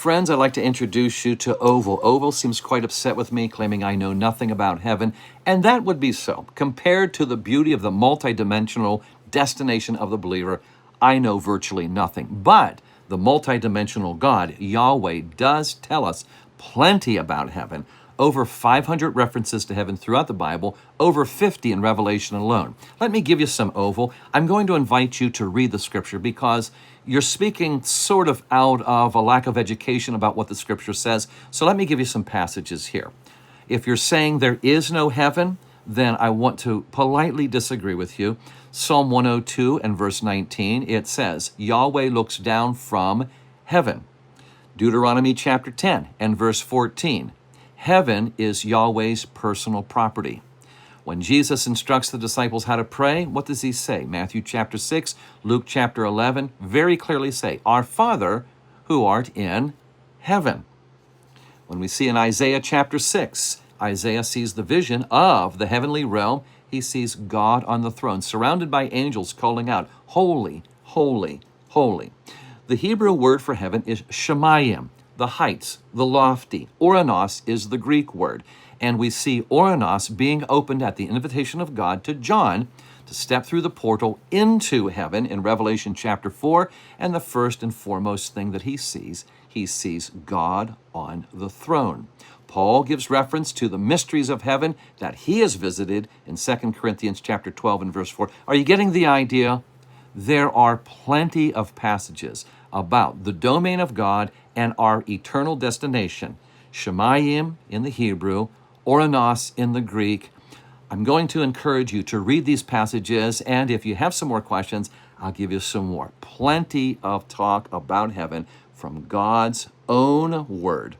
Friends, I'd like to introduce you to Oval. Oval seems quite upset with me, claiming I know nothing about heaven, and that would be so. Compared to the beauty of the multidimensional destination of the believer, I know virtually nothing. But the multidimensional God, Yahweh, does tell us plenty about heaven. Over 500 references to heaven throughout the Bible, over 50 in Revelation alone. Let me give you some Oval. I'm going to invite you to read the scripture because you're speaking sort of out of a lack of education about what the scripture says. So let me give you some passages here. If you're saying there is no heaven, then I want to politely disagree with you. Psalm 102 and verse 19, it says, Yahweh looks down from heaven. Deuteronomy chapter 10 and verse 14, heaven is Yahweh's personal property. When Jesus instructs the disciples how to pray, what does he say? Matthew chapter 6, Luke chapter 11, very clearly say, Our Father who art in heaven. When we see in Isaiah chapter 6, Isaiah sees the vision of the heavenly realm. He sees God on the throne, surrounded by angels calling out, Holy, holy, holy. The Hebrew word for heaven is Shemayim, the heights, the lofty. Oranos is the Greek word. And we see Oranos being opened at the invitation of God to John to step through the portal into heaven in Revelation chapter 4. And the first and foremost thing that he sees God on the throne. Paul gives reference to the mysteries of heaven that he has visited in 2 Corinthians chapter 12 and verse 4. Are you getting the idea? There are plenty of passages about the domain of God and our eternal destination. Shemayim in the Hebrew, Oranos in the Greek. I'm going to encourage you to read these passages, and if you have some more questions, I'll give you some more. Plenty of talk about heaven from God's own word.